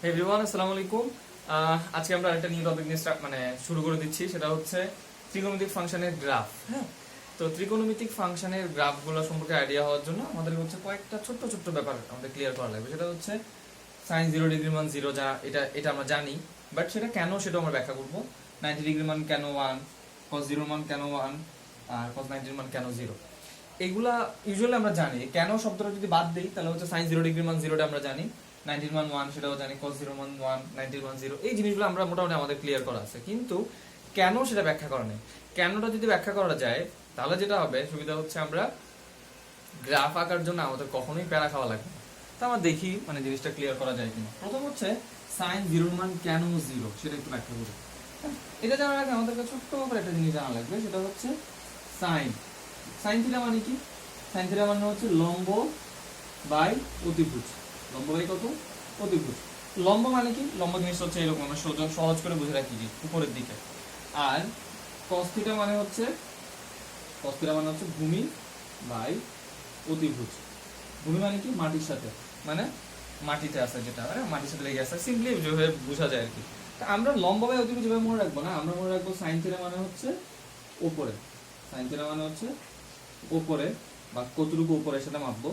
Everyone, আসসালামু আলাইকুম। আজকে আমরা একটা নিউ টপিক নিয়ে শুরু করে দিচ্ছি, সেটা হচ্ছে ত্রিকোণমিতিক ফাংশনের গ্রাফ। হ্যাঁ, তো ত্রিকোণমিতিক ফাংশনের গ্রাফগুলো সম্পর্কে আইডিয়া হওয়ার জন্য আমাদের হচ্ছে কয়েকটা ছোট্ট ছোট্ট ব্যাপার আমাদের ক্লিয়ার করা লাগবে। সেটা হচ্ছে সাইন 0 ডিগ্রি মান 0, যা এটা এটা আমরা জানি, বাট সেটা কেন সেটা আমরা ব্যাখ্যা করবো। 90 ডিগ্রি মান কেন 1, cos 0 মান কেন 1, আর cos 90 মান কেন 0, এগুলা ইউজুয়ালি আমরা জানি। কেন শব্দটা যদি বাদ দিই তাহলে হচ্ছে সাইন 0 ডিগ্রি মান 0টা আমরা জানি, 90 মান 1 সেটাও জানি, cos 0 মান 1, 90 মান 0, এই জিনিসগুলো আমরা মোটামুটি আমাদের ক্লিয়ার করা আছে। কিন্তু কেন সেটা ব্যাখ্যা করা নেই। কেনটা যদি ব্যাখ্যা করা যায় তাহলে যেটা হবে সুবিধা হচ্ছে আমরা গ্রাফ আঁকার জন্য আমাদের কখনোই প্যারা খাওয়া লাগবে না। তো আমরা দেখি জিনিসটা ক্লিয়ার করা যায় কিনা। প্রথম হচ্ছে সাইন 0 মান কেন 0 সেটা একটু ব্যাখ্যা করি। এটা জানার আগে আমাদেরকে ছোট্ট করে একটা জিনিস জানা লাগবে, সেটা হচ্ছে সাইন সাইন থিটা মানে কি। সাইন থিটা মানে হচ্ছে লম্ব বাই অতিভুজ। লম্ব বাই কত? অতিভুজ। লম্ব মানে কি? লম্ব জিনিসটা হচ্ছে এরকম, আমরা সহজ করে বুঝে রাখি কি উপরের দিকে। আর cos থিটা মানে হচ্ছে ভূমি বাই অতিভুজ। ভূমি মানে কি? মাটির সাথে, মানে মাটিতে আছে, যেটা মাটির সাথে লেগে আছে, সিম্পলি যেভাবে বোঝা যায় আর কি। আমরা লম্ব বাই অতিভুজ যেভাবে মনে রাখবো না, আমরা মনে রাখবো সাইন থিটা মানে হচ্ছে উপরে, সাইন থিটা মানে হচ্ছে উপরে বা কতটুকু উপরে সেটা মাপবো।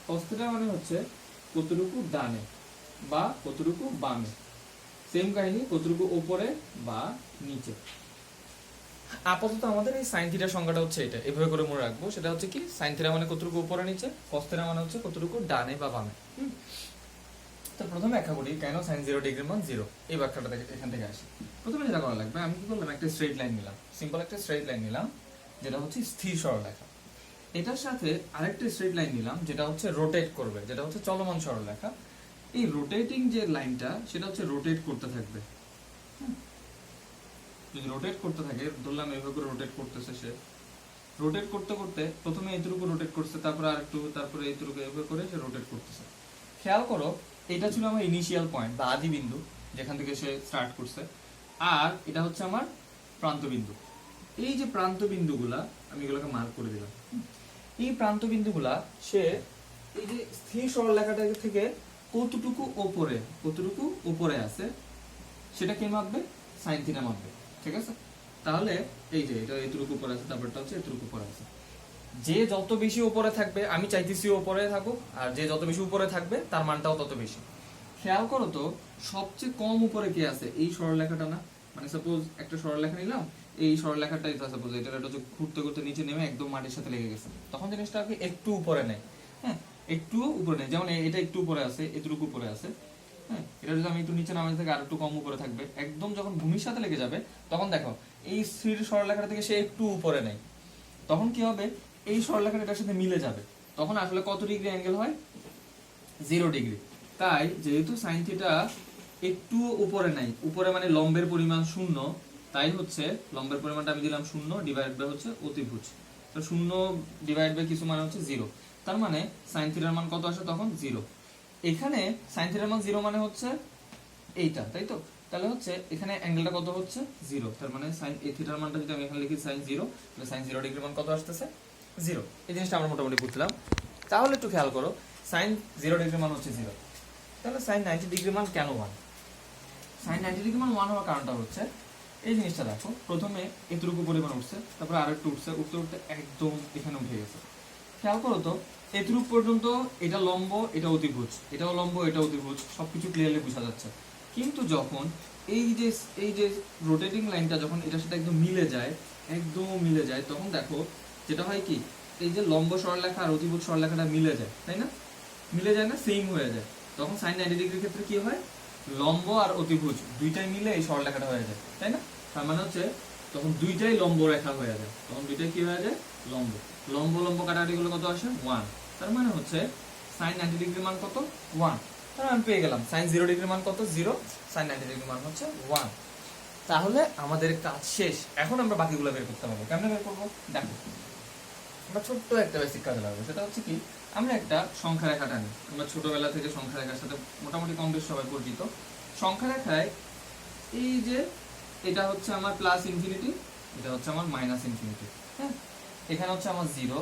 cos থিটা মানে হচ্ছে কতটুকু ডানে বা কতটুকু বামে। সেম কাহিনী, কতটুকু উপরে বা নিচে। আপাতত আমাদের এই সাইন থিটার সংজ্ঞাটা হচ্ছে এটা, এভাবে করে মনে রাখবো। সেটা হচ্ছে কি, সাইন থিটা মানে কতটুকু উপরে নিচে, cos থিটা মানে হচ্ছে কতটুকু ডানে বা বামে। তো প্রথমে ব্যাখ্যা করি কেন সাইন 0 ডিগ্রি মান 0, এই ব্যাখ্যাটা এখান থেকে আসি। প্রথমে যেটা করা লাগবে, আমি কি করলাম, একটা স্ট্রেট লাইন নিলাম, সিম্পল একটা স্ট্রেট লাইন নিলাম, যেটা হচ্ছে স্থির সরলরেখা। এটার সাথে আরেকটা স্ট্রেট লাইন নিলাম যেটা হচ্ছে রোটেট করবে, যেটা হচ্ছে চলমান সরলরেখা। এই রোটেটিং যে লাইনটা সেটা হচ্ছে রোটেট করতে থাকবে। যদি রোটেট করতে থাকে, ধরলাম এভাবে করে রোটেট করতেছে, সে রোটেট করতে করতে প্রথমে এইটুকু রোটেট করছে, তারপরে আরেকটু, তারপরে এইটুকু, এভাবে করে সে রোটেট করতেছে। খেয়াল করো, এটা ছিল আমার ইনিশিয়াল পয়েন্ট বা আদি বিন্দু, যেখান থেকে সে স্টার্ট করছে, আর এটা হচ্ছে আমার প্রান্ত বিন্দু। এই যে প্রান্ত বিন্দুগুলা, আমি এগুলোকে মার্ক করে দিলাম। এই প্রান্ত বিন্দুগুলা সে এই যে স্থির সরলরেখাটা থেকে কতটুকু উপরে আছে সেটা কে মাপবে? Sine theta মাপবে। ঠিক আছে, তাহলে এই যে এটা এতটুকু উপরে আছে, তারপরটা হচ্ছে এতটুকু উপরে আছে। যে যত বেশি উপরে থাকবে, আমি চাইতেছি উপরে থাকুক, আর যে যত বেশি উপরে থাকবে তার মানটাও তত বেশি। খেয়াল করো তো, সবচেয়ে কম উপরে কে আছে? এই সরলরেখাটা না? মানে সাপোজ একটা সরলরেখা নিলাম, এই সরলরেখাটা এটা সাপোজ এটা হচ্ছে ঘুরতে ঘুরতে নিচে নেমে একদম মাটির সাথে লেগে গেছে, তখন জিনিসটা একটু উপরে নেয়। হ্যাঁ, একটু উপরে নেয়, যেমন এটা একটু উপরে আছে, এতটুকু উপরে আছে। হ্যাঁ, এটা যদি আমি একটু নিচে নামাতে থাকি আর একটু কম উপরে থাকবে, একদম যখন ভূমির সাথে লেগে যাবে তখন দেখো এই স্থির সরলরেখাটা থেকে সে একটু উপরে নেয়, তখন কি হবে? এই সরলরেখাটা এটার সাথে মিলে যাবে, তখন আসলে কত ডিগ্রি অ্যাঙ্গেল হয়? 0 ডিগ্রি। তাই যেহেতু সাইন থিটা একটু উপরে নাই, উপরে মানে লম্বের পরিমাণ 0, তাই হচ্ছে লম্বের পরিমাণটা আমি দিলাম 0 ডিভাইড বাই হচ্ছে অতিভুজ। তো 0 ডিভাইড বাই কিছু মানে হচ্ছে 0, তার মানে সাইন থিটার মান কত আসে তখন? 0। এখানে সাইন থিটার মান 0 মানে হচ্ছে এইটা, তাই তো? তাহলে হচ্ছে এখানে অ্যাঙ্গেলটা কত হচ্ছে? 0। তার মানে সাইন এ থিটার মানটা যদি আমি এখানে লিখি সাইন 0, তাহলে সাইন 0 ডিগ্রি মান কত আসতেছে? 0। এই জিনিসটা আমরা মোটামুটি বুঝলাম। তাহলে একটু খেয়াল করো, সাইন 0 ডিগ্রি মান হচ্ছে 0, তাহলে সাইন 90 ডিগ্রি মান কেন 1? সাইন 90 ডিগ্রি মান 1 হওয়ার কারণটা হচ্ছে এই জিনিসটা দেখো, প্রথমে এতটুকু পরিমাণ উঠছে, তারপরে আরেকটু উঠছে, উঠতে উঠতে একদম এখানে উঠে গেছে। খেয়াল করো তো, এতটুকু পর্যন্ত এটা লম্ব, এটা অতিভুজ, এটাও লম্ব, এটা অতিভুজ, সবকিছু ক্লিয়ারলি বোঝা যাচ্ছে। কিন্তু যখন এই যে রোটেটিং লাইনটা যখন এটার সাথে একদম মিলে যায়, তখন দেখো যেটা হয় কি, এই যে লম্ব সরলরেখা আর অতিভুজ সরলরেখাটা মিলে যায়, তাই না? মিলে যায় না, সেম হয়ে যায়। তখন সাইন 90 ডিগ্রির ক্ষেত্রে কি হয়? লম্ব আর অতিভুজ দুইটাই মিলে এই সরলরেখাটা হয়ে যায়, তাই না? তার মানে হচ্ছে তখন দুইটাই লম্ব রেখা হয়ে যায়, তখন দুইটাই কি হয়ে যায়? লম্ব। লম্ব লম্ব কাটাকাটি গুলো কত আসে? 1। তার মানে হচ্ছে সাইন 90 ডিগ্রি মান কত? 1। তাহলে আমি পেয়ে গেলাম সাইন 0 ডিগ্রি মান কত? 0, সাইন 90 ডিগ্রি মান হচ্ছে 1। তাহলে আমাদের কাজ শেষ। এখন আমরা বাকিগুলো বের করতে পারবো। কেমনে বের করবো? দেখো, আমরা ছোট্ট একটা বেসিক কাজ লাগবে, সেটা হচ্ছে কি, আমরা একটা সংখ্যা রেখা টানি। আমরা ছোটবেলা থেকে সংখ্যা রেখার সাথে মোটামুটি কম বেশ সবাই পরিচিত। সংখ্যা রেখায় এই যে এটা হচ্ছে আমার প্লাস ইনফিনিটি, এটা হচ্ছে আমার মাইনাস ইনফিনিটি। হ্যাঁ, এখানে হচ্ছে আমার 0,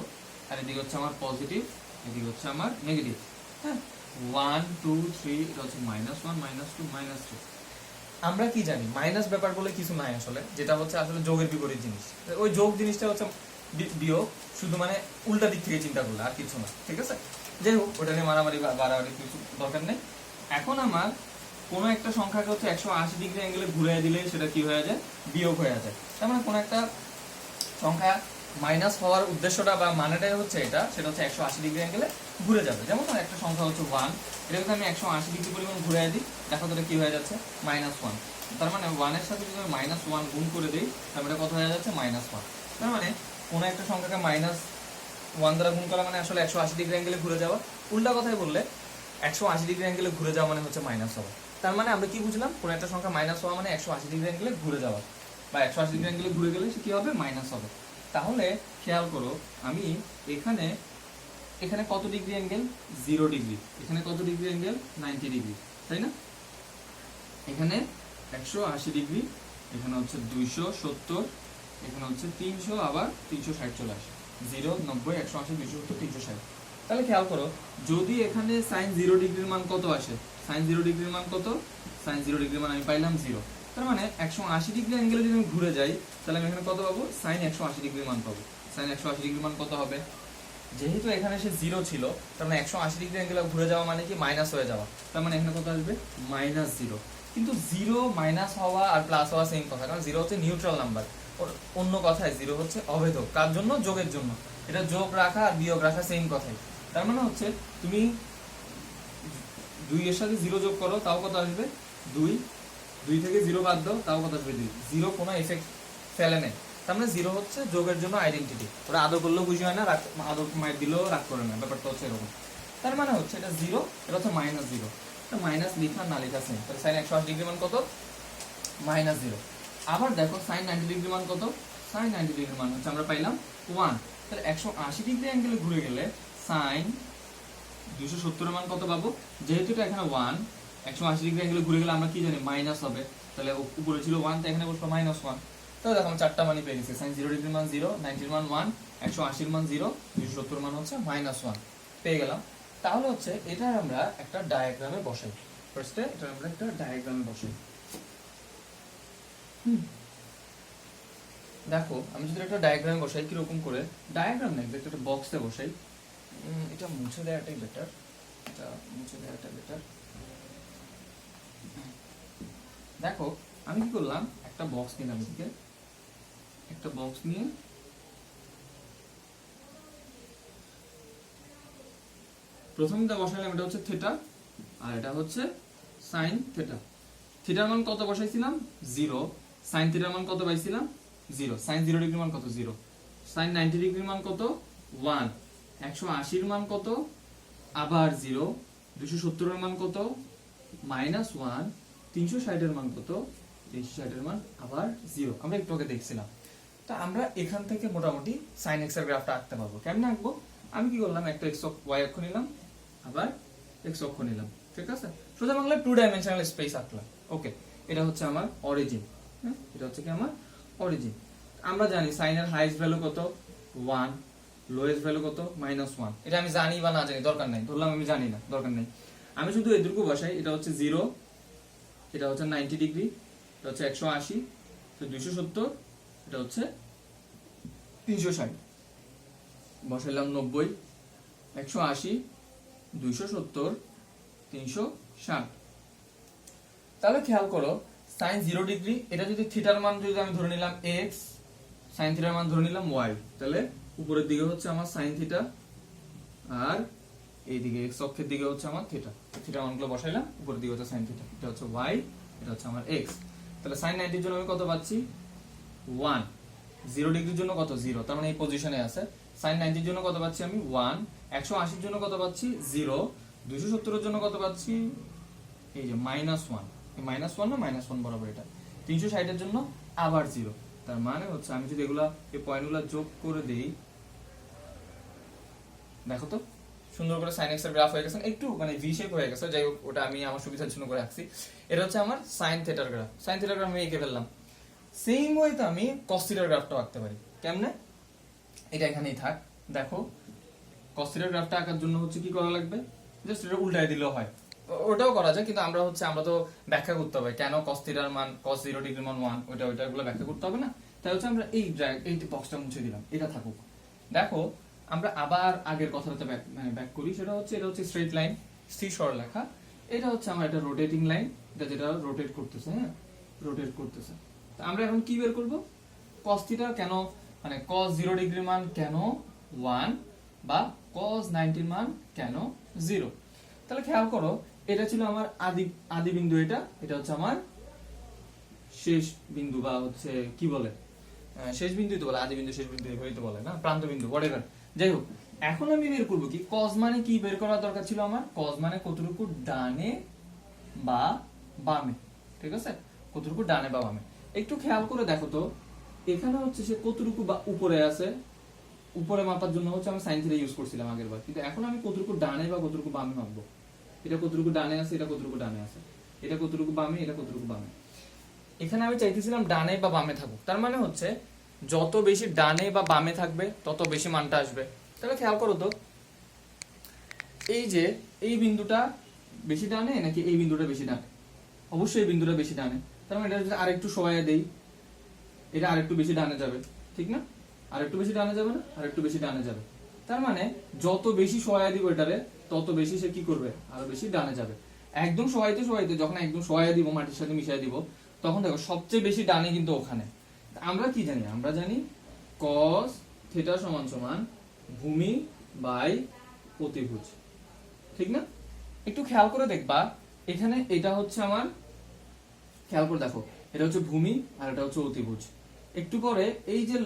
আর এদিকে হচ্ছে আমার পজিটিভ, এদিকে হচ্ছে আমার নেগেটিভ। হ্যাঁ, 1 2 3 এটা হচ্ছে -1 -2 -3। আমরা কি জানি মাইনাস ব্যাপার বলে কিছু নাই আসলে, যেটা হচ্ছে আসলে যোগের বিপরীত জিনিস। ওই যোগ জিনিসটা হচ্ছে বিয়োগ, শুধু মানে উল্টা দিক থেকে চিন্তা করলে আর কিছু না, ঠিক আছে। যাই হোক, ওটা নিয়ে মারামারি বাড়াবাড়ি কিছু দরকার নেই। এখন আমার কোনো একটা সংখ্যাকে হচ্ছে 180 ডিগ্রি অ্যাঙ্গেলে ঘুরিয়ে দিলে সেটা কি হয়ে যায়, বিয়োগ হয়ে যায়। তার মানে কোনো একটা সংখ্যা মাইনাস হওয়ার উদ্দেশ্যটা বা মানেটাই হচ্ছে এটা, সেটা হচ্ছে 180 ডিগ্রি অ্যাঙ্গেলে ঘুরে যাবে। যেমন একটা সংখ্যা হচ্ছে 1, এটাকে আমি 180 ডিগ্রি পরিমাণ ঘুরিয়ে দিই, দেখো তো কি হয়ে যাচ্ছে, -1। তার মানে 1 এর সাথে যদি আমি -1 গুণ করে দিই, তাহলে কত হয়ে যাচ্ছে, -1। তার মানে কোনো একটা সংখ্যাকে -1 দ্বারা গুণ করা মানে আসলে 180 ডিগ্রি অ্যাঙ্গেলে ঘুরে যাওয়া। উল্টা কথায় বললে 180 ডিগ্রি অ্যাঙ্গেলে ঘুরে যাওয়া মানে হচ্ছে মাইনাস হওয়া। তার মানে আমরা কি বুঝলাম, কোনো একটা সংখ্যা মাইনাস হওয়া মানে 180 ডিগ্রি অ্যাঙ্গেলে ঘুরে যাওয়া, বা 180 ডিগ্রি অ্যাঙ্গেলে ঘুরে গেলে সে কি হবে, মাইনাস হবে। তাহলে খেয়াল করো, আমি এখানে কত ডিগ্রি অ্যাঙ্গেল, 0 ডিগ্রি। এখানে কত ডিগ্রি অ্যাঙ্গেল, 90 ডিগ্রি, তাই না। এখানে 180 ডিগ্রি, এখানে হচ্ছে 270, এখানে হচ্ছে 300, আবার 360 চলে আসে। 0 90 180 270 360। তাহলে খেয়াল করো, যদি এখানে sin 0 ডিগ্রির মান কত আসে, sin 0 ডিগ্রির মান কত, sin 0 ডিগ্রির মান আমি পাইলাম 0। তার মানে 180 ডিগ্রি অ্যাঙ্গেলে যদি আমি ঘুরে যাই, তাহলে আমি এখানে কত পাবো, sin 180 ডিগ্রির মান পাবো। sin 180 ডিগ্রির মান কত হবে, যেহেতু এখানে সে 0 ছিল, তার মানে 180 ডিগ্রি অ্যাঙ্গেলে ঘুরে যাওয়া মানে কি, মাইনাস হয়ে যাওয়া। তার মানে এখানে কত আসবে, -0। কিন্তু 0 মাইনাস হওয়া আর প্লাস হওয়া সেম কথা, কারণ 0 হচ্ছে নিউট্রাল নাম্বার। অন্য কথায় 0 হচ্ছে অভেদক। কার জন্য, যোগের জন্য। এটা যোগ রাখা আর বিয়োগ রাখা সেম কথাই। তার মানে হচ্ছে তুমি 2 এর সাথে 0 যোগ করো, তাও কত আসবে, 2। 2 থেকে 0 বাদ দাও, তাও কত আসবে, 2। 0 কোনো এফেক্ট ফেলে নেই। তার মানে 0 হচ্ছে যোগের জন্য আইডেন্টিটি। ওরা আদর করলেও বুঝি হয় না, আদর মায়ের দিলেও রাগ করে না, ব্যাপারটা হচ্ছে এরকম। তার মানে হচ্ছে এটা 0, এটা হচ্ছে -0। তো মাইনাস লিখা না লিখা সেম। তাহলে sin 180 ডিগ্রি মান কত, -0। আবার দেখো sin 90 ডিগ্রি মান কত, sin 90 ডিগ্রি মান হচ্ছে আমরা পাইলাম 1। তাহলে 180 ডিগ্রি অ্যাঙ্গেলে ঘুরে গেলে sin 270 এর মান কত পাবো, যেহেতু এটা এখানে 1, 180 ডিগ্রি অ্যাঙ্গেলে ঘুরে গেলে আমরা কি জানি, মাইনাস হবে। তাহলে উপরে ছিল 1, তো এখানে বসলো -1। তাহলে দেখো আমি চারটা মানই পেয়ে গেছি। sin 0 ডিগ্রির মান 0, 90 এর মান 1, 180 এর মান 0, 270 এর মান হচ্ছে -1 পেয়ে গেলাম। তাহলে হচ্ছে এটা আমরা একটা ডায়াগ্রামে বসাই। ফার্স্টে এটা আমরা একটা ডায়াগ্রামে বসাই। দেখো আমি যদি একটা ডায়াগ্রামে বসাই, কিরকম করে, ডায়াগ্রাম না, একটা বক্সে বসাই। এটা মুছে দেওয়াটাই বেটার, এটা মুছে দেওয়াটা বেটার। দেখো আমি কি করলাম, একটা বক্স নিলাম, এদিকে একটা বক্স নিয়ে প্রথমটা বসাইলাম, এটা হচ্ছে থিটা আর এটা হচ্ছে সাইন থিটা। থিটার মান কত বসাইছিলাম, 0। সাইন থিটার মান কত পাইছিলাম, 0। সাইন 0 ডিগ্রির মান কত, 0। সাইন 90 ডিগ্রির মান কত, 1। 180 এর মান কত, আবার 0। 270 এর মান কত, -1। 360 এর মান কত, 360 এর মান আবার 0। আমরা একটু আগে দেখছিলাম। তা আমরা এখান থেকে মোটামুটি sin x এর গ্রাফটা আঁকতে পারবো। কেমনে আঁকবো, আমি কি করলাম, একটা y অক্ষ নিলাম, আবার x অক্ষ নিলাম, ঠিক আছে। সোজা বাংলায় 2 ডাইমেনশনাল স্পেস আঁকলাম। ওকে, এটা হচ্ছে আমার অরিজিন। হ্যাঁ, এটা হচ্ছে কি আমার অরিজিন। আমরা জানি sin এর হাইয়েস্ট ভ্যালু কত, 1, লোয়েস্ট ভ্যালু কত, -1। এটা আমি জানি বা না জানি দরকার নাই, ধরলাম আমি জানি না, দরকার নাই। আমি শুধু এটুকু বসাই, এটা হচ্ছে 0, এটা হচ্ছে 90 ডিগ্রি, এটা হচ্ছে 180, তো 270, এটা হচ্ছে 360। বসাইলাম 90, 180, 270, 360। তাহলে খেয়াল করো, sin 0 ডিগ্রি, এটা যদি থিটার মান যদি আমি ধরে নিলাম x, sin থিটার মান ধরে নিলাম y, তাহলে উপরের দিকে হচ্ছে আমার sin থিটা, আর এইদিকে x অক্ষের দিকে হচ্ছে আমার থিটা। থিটার মানগুলো বসাইলাম, উপরের দিকে হচ্ছে sin থিটা, এটা হচ্ছে y, এটা হচ্ছে আমার x। তাহলে sin 90 এর জন্য আমি কত পাচ্ছি, 1। 0 ডিগ্রির জন্য কত, 0, তার মানে এই পজিশনে আছে। sin 90 এর জন্য কত পাচ্ছি আমি, 1। 180 এর জন্য কত পাচ্ছি, 0। 270 এর জন্য কত পাচ্ছি, এই যে -1। এই -1 না -1 বরাবর এটা। 360 এর জন্য আবার 0। তার মানে হচ্ছে আমি যদি এগুলা, এই পয়েন্টগুলো যোগ করে দেই, দেখো তো সুন্দর করে sin x এর গ্রাফ হয়ে গেছে, একটু মানে ভি শেপ হয়ে গেছে। যাই হোক, ওটা আমি আমার সুবিধার জন্য করে রাখছি। এটা হচ্ছে আমার sin থিটার গ্রাফ। sin থিটার গ্রাফ আমি এঁকে ফেললাম। সেম ওয়েতে আমি cos থিটার গ্রাফটাও আঁকতে পারি। কেমনে, এটা এখানেই থাক। দেখো cos থিটার গ্রাফটা আঁকার জন্য হচ্ছে কি করা লাগবে, জাস্ট এটা উল্টায় দিলেও হয়, ওটাও করা যায়, কিন্তু আমরা তো ব্যাখ্যা করতে হবে কেন cos থিটার মান cos 0 ডিগ্রির মান 1, ওইগুলো ব্যাখ্যা করতে হবে না। তাই হচ্ছে আমরা এই বক্সটা মুছে দিলাম, এটা থাকুক। দেখো আমরা আবার আগের কথাটাতে ব্যাক করি, এটা হচ্ছে স্ট্রেট লাইন, স্থির সরলরেখা। এটা হচ্ছে আমার একটা রোটেটিং লাইন, এটা যেটা রোটেট করতেছে, হ্যাঁ রোটেট করতেছে। তো আমরা এখন কি বের করব, cos থিটা কেন মানে cos 0 ডিগ্রির মান কেন 1 বা cos 90 এর মান কেন 0। তাহলে খেয়াল করো, এটা ছিল আমার আদি বিন্দু, এটা হচ্ছে আমার শেষ বিন্দু, বা হচ্ছে কি বলে শেষ বিন্দুই তো বলে, আদি বিন্দু শেষ বিন্দু এভাবেই তো বলে না, প্রান্ত বিন্দু whatever। যাই হোক, এখন আমি বের করব কি, cos মানে কি বের করার দরকার ছিল আমার, cos মানে কতটুকু ডানে বা বামে, ঠিক আছে, কতটুকু ডানে বা বামে। একটু খেয়াল করে দেখো তো, এখানে হচ্ছে সে কতটুকু বা উপরে আছে, উপরে মাপার জন্য হচ্ছে আমি sin থিটা ইউজ করছিলাম আগের বার, কিন্তু এখন আমি কতটুকু ডানে বা কতটুকু বামে মাপবো। এটা কতটুকু ডানে আছে, এটা কতটুকু ডানে আছে, এটা কতটুকু বামে, এটা কতটুকু বামে। এখানে আমি চাইতেছিলাম ডানে বা বামে থাকুক, তার মানে হচ্ছে যত বেশি ডানে বা বামে থাকবে তত বেশি মানটা আসবে। তাহলে খেয়াল করো তো, এই যে এই বিন্দুটা বেশি ডানে নাকি এই বিন্দুটা বেশি ডানে, অবশ্যই এই বিন্দুটা বেশি ডানে। তার মানে এটা যদি আরেকটু সবাই দেই, এটা আরেকটু বেশি ডানে যাবে, ঠিক না, আরেকটু বেশি ডানে যাবে না, আরেকটু বেশি ডানে যাবে। তার মানে যত বেশি সহায় দিব এটারে, তত বেশি সে কি করবে, আরো বেশি ডানে যাবে। একদম সহায়তে যখন একদম সহায় দিব, মাটির সাথে মিশাই দিব, তখন দেখো সবচেয়ে বেশি ডানে কিন্তু ওখানে। আমরা কি জানি, আমরা জানি cos থিটা সমান সমান ভূমি বাই অতিভুজ, ঠিক না। একটু খেয়াল করে দেখবা, এখানে এটা হচ্ছে আমার, খেয়াল করে দেখো, এটা হচ্ছে ভূমি আর এটা হচ্ছে অতিভুজ। একটু পরে এই যে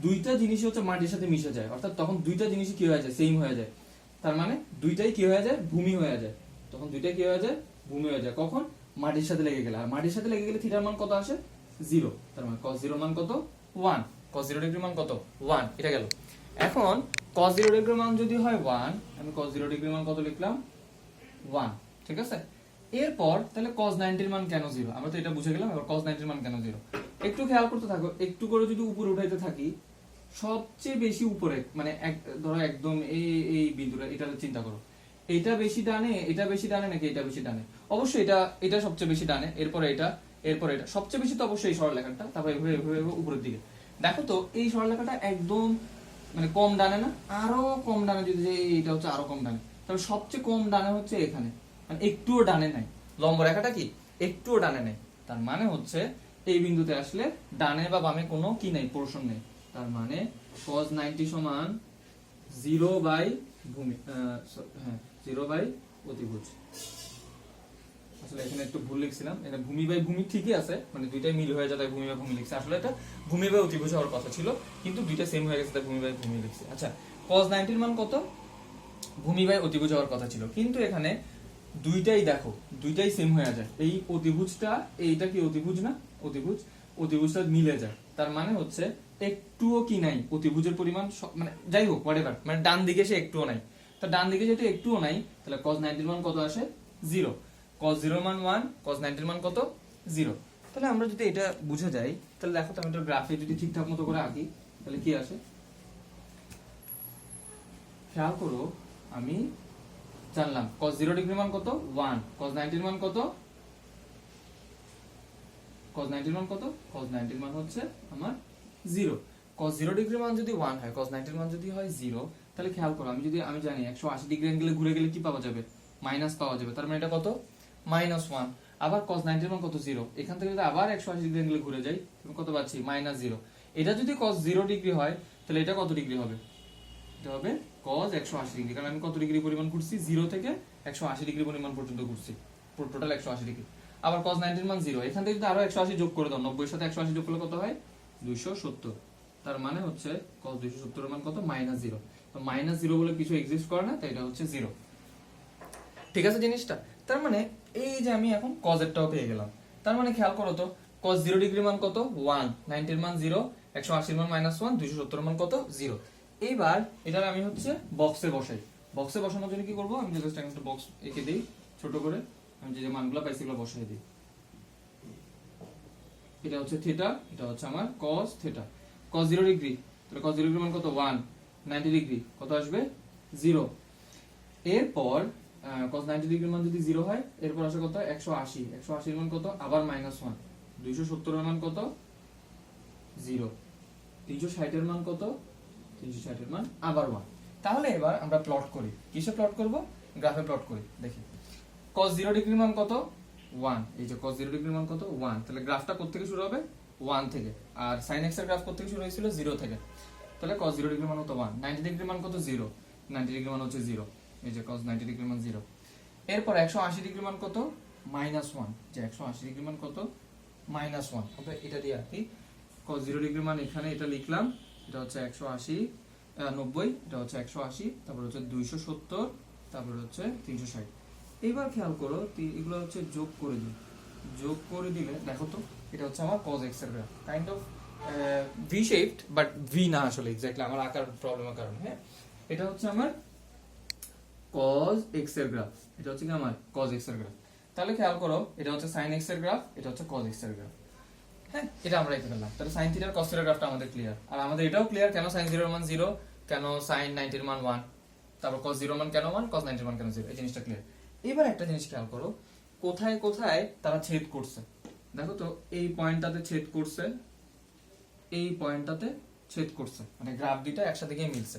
দুইটা জিনিস হচ্ছে মাটির সাথে মিশে যায়, অর্থাৎ তখন দুইটা জিনিসই কি হয়ে যায়, সেম হয়ে যায়। তার মানে দুইটাই কি হয়ে যায়, ভূমি হয়ে যায়। তখন দুইটাই কি হয়ে যায়, ভূমি হয়ে যায়। কখন, মাটির সাথে লেগে গেলে। আর মাটির সাথে লেগে গেলে থিটার মান কত আসে, 0। তার মানে cos 0 মান কত, 1। cos 0 ডিগ্রি মান কত, 1। এটা গেল। এখন cos 0 ডিগ্রি মান যদি হয় 1, আমি cos 0 ডিগ্রি মান কত লিখলাম, 1, ঠিক আছে। এরপর তাহলে cos 90 এর মান কেন 0, আমরা তো এটা বুঝে গেলাম। এবার cos 90 এর মান কেন 0, একটু খেয়াল করতে থাকো। একটু করে যদি উপরে উঠাইতে থাকি, সবচেয়ে বেশি উপরে মানে ধরো একদম এই বিন্দুটা, এটা চিন্তা করো, এটা বেশি ডানে, এটা বেশি ডানে নাকি এটা বেশি ডানে, অবশ্যই এটা সবচেয়ে বেশি ডানে। এরপর এটা সবচেয়ে বেশি তো অবশ্যই এই সরলরেখাটা, তারপর এভাবে এভাবে উপরের দিকে। দেখো তো এই সরলরেখাটা একদম মানে কম ডানে না, আরো কম ডানে, যদি এটা হচ্ছে আরো কম ডানে, তাহলে সবচেয়ে কম ডানে হচ্ছে এখানে, মানে একটুও ডানে নাই। লম্ব রেখাটা কি একটুও ডানে নেই, তার মানে হচ্ছে এই বিন্দুতে আসলে ডানে বা বামে কোনো কি নেই, পোরশন নেই। তার মানে cos 90 সমান 0 বাই ভূমি, হ্যাঁ 0 বাই অতিভুজ। আসলে এখানে একটু ভুল লিখছিলাম, এটা ভূমি বাই ভূমি ঠিকই আছে, মানে দুইটাই মিল হয়ে যায় তাই ভূমি বাই ভূমি লিখছি। আসলে এটা ভূমি বাই অতিভুজ হওয়ার কথা ছিল, কিন্তু দুইটা সেম হয়ে গেছে তাই ভূমি বাই ভূমি লিখছি। আচ্ছা, cos 90 এর মান কত, ভূমি বাই অতিভুজ হওয়ার কথা ছিল, কিন্তু এখানে দুইটাই দেখো দুইটাই সেম হয়ে যায়। এই অতিভুজটা, এইটা কি অতিভুজ না, অতিভুজটা মিলে যায়। তার মানে হচ্ছে একটুও কি নাই, অতিভুজের পরিমাণ মানে যাই হোক হোয়াটএভার, মানে ডান দিকে সে একটুও নাই। তো ডান দিকে যেহেতু একটুও নাই, তাহলে cos 90 এর মান কত আসে, 0। cos 0 এর মান 1, cos 90 এর মান কত, 0। তাহলে আমরা যদি এটা বুঝে যাই, তাহলে দেখো তো আমি একটা গ্রাফে যদি ঠিকঠাক মতো করে আঁকি, তাহলে কি আসে খেয়াল করো। আমি জানলাম cos 0 ডিগ্রি মান কত, 1। cos 90 এর মান কত, cos 90 এর মান কত, cos 90 এর মান হচ্ছে আমার 0। cos 0 ডিগ্রি মান যদি 1 হয়, cos 90 এর মান যদি হয় 0, তাহলে খেয়াল করো, আমি জানি 180 ডিগ্রি অ্যাঙ্গেলে ঘুরে গেলে কি পাওয়া যাবে, মাইনাস পাওয়া যাবে। তার মানে এটা কত, -1। আবার cos 90 এর মান কত, 0। এখান থেকে যদি আবার 180 ডিগ্রি অ্যাঙ্গেলে ঘুরে যাই, তুমি কত পাচ্ছি, -0। এটা যদি cos 0 ডিগ্রি হয়, তাহলে এটা কত ডিগ্রি হবে, এটা হবে cos 180 ডিগ্রি, কারণ আমি কত ডিগ্রি পরিমাণ করছি, 0 থেকে 180 ডিগ্রি পরিমাণ পর্যন্ত করছি, টোটাল 180 ডিগ্রি। আবার cos 90 এর মান 0, এখান থেকে যদি আরো 180 যোগ করে দাও, 90 এর সাথে 180 যোগ করলে কত হয়, 270। তার মানে হচ্ছে cos 270 এর মান কত, -0। তো -0 বলে কিছু এক্সিস্ট করে না, তাই এটা হচ্ছে 0। ঠিক আছে জিনিসটা। তার মানে এই যে আমি এখন cos এরটাও পেয়ে গেলাম। তার মানে খেয়াল করো তো, cos 0 ডিগ্রি মান কত, 1, 90 এর মান 0, 180 এর মান -1, 270 এর মান কত, 0। এইবার এটার আমি হচ্ছে বক্সে বসাই। বক্সে বসানোর জন্য কি করব, আমি জাস্ট একটা বক্স এঁকে দেই ছোট করে, আমি যে মানগুলো পাইছি এগুলো বসাই দিই। এটা হচ্ছে থিটা, এটা হচ্ছে আমার cos থিটা। cos 0 ডিগ্রি, তাহলে cos 0 ডিগ্রি মান কত, 1, 90 ডিগ্রি কত আসবে, 0। এরপর cos 90 ডিগ্রির মান যদি 0 হয়, এরপর আসে কত 180, 180 এর মান কত আবার -1, 270 এর মান কত 0, 360 এর মান কত 360 এর মান আবার 1। তাহলে এবার আমরা প্লট করি, কিসে প্লট করব, গ্রাফে প্লট করি। দেখি cos 0 ডিগ্রির মান কত 1, এই যে cos 0 ডিগ্রির মান কত 1, তাহলে গ্রাফটা কোথা থেকে শুরু হবে 1 থেকে, আর sin x এর গ্রাফ কোথা থেকে শুরু হয়েছিল 0 থেকে, তাহলে cos 0 ডিগ্রির মান কত 1, 90 ডিগ্রির মান কত 0, 90 ডিগ্রির মান হচ্ছে 0, এই যে cos 90 ডিগ্রির মান 0। এরপর 180 ডিগ্রির মান কত -1, যে 180 ডিগ্রির মান কত -1, আমরা এটা দিয়ে রাখি। cos 0 ডিগ্রির মান এখানে এটা লিখলাম, এটা হচ্ছে 180 90, এটা হচ্ছে 180, তারপর হচ্ছে 270, তারপর হচ্ছে 360। এইবার খেয়াল করো এগুলো হচ্ছে যোগ করে দিই, যোগ করে দিলে দেখো তো এটা হচ্ছে আমার cos x এর graph, kind of V shaped, but V না আসলে এক্স্যাক্টলি আমার আকার প্রবলেমের কারণে। হ্যাঁ, এটা হচ্ছে আমার cos x এর গ্রাফ, এটা হচ্ছে কি আমার cos x এর গ্রাফ। তাহলে খেয়াল করো এটা হচ্ছে sin x এর গ্রাফ, এটা হচ্ছে cos x এর গ্রাফ। হ্যাঁ, এটা আমরা লিখে ফেললাম। তাহলে sin থিটা আর cos থিটার গ্রাফটা আমাদের ক্লিয়ার, আর আমাদের এটাও ক্লিয়ার কেন sin 0 এর মান 0, কেন sin 90 এর মান 1, তারপর cos 0 এর মান কেন 1, cos 90 এর মান কেন 0, এই জিনিসটা ক্লিয়ার। এবার একটা জিনিস খেয়াল করো, কোথায় কোথায় তারা ছেদ করছে। দেখো তো এই পয়েন্টটাতে ছেদ করছে, এই পয়েন্টটাতে ছেদ করছে, মানে গ্রাফ দুইটা একসাথে গিয়ে মিলছে।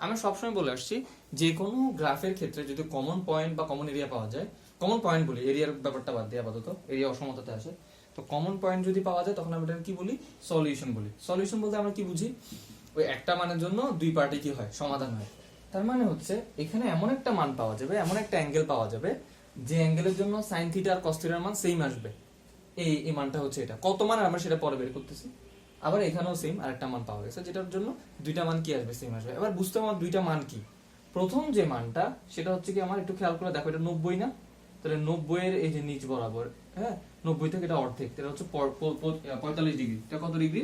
আমরা সবসময় বলে আসছি যে কোনো গ্রাফের ক্ষেত্রে যদি কমন পয়েন্ট বা কমন এরিয়া পাওয়া যায়, কমন পয়েন্ট বলি, এরিয়ার ব্যাপারটা বাদ দিয়ে আপাতত, এরিয়া অসমতাতে আসে, তো কমন পয়েন্ট যদি পাওয়া যায় তখন আমরা এটাকে কি বলি, সলিউশন বলি। সলিউশন বলতে আমরা কি বুঝি, ওই একটা মানের জন্য দুই পার্টি কি হয়, সমাধান হয়। তার মানে হচ্ছে এখানে এমন একটা মান পাওয়া যাবে, এমন একটা অ্যাঙ্গেল পাওয়া যাবে যে অ্যাঙ্গেলের জন্য sin থিটা আর cos থিটার মান সেম আসবে। এই মানটা হচ্ছে এটা, কত মান আমরা সেটা পরে বের করতেছি। আবার এখানেও সেম আরেকটা মান পাওয়া গেছে, যেটার জন্য দুইটা মান কি আসবে, সেম আসবে। এবার বুঝতে আমার দুইটা মান কি, প্রথম যে মানটা সেটা হচ্ছে কি, আমার একটু খেয়াল করে দেখো, এটা 90 না, তাহলে 90 এর এই যে নিচ বরাবর, হ্যাঁ 90 থেকে এটা অর্ধেক, এটা হচ্ছে 45 ডিগ্রি, এটা কত ডিগ্রি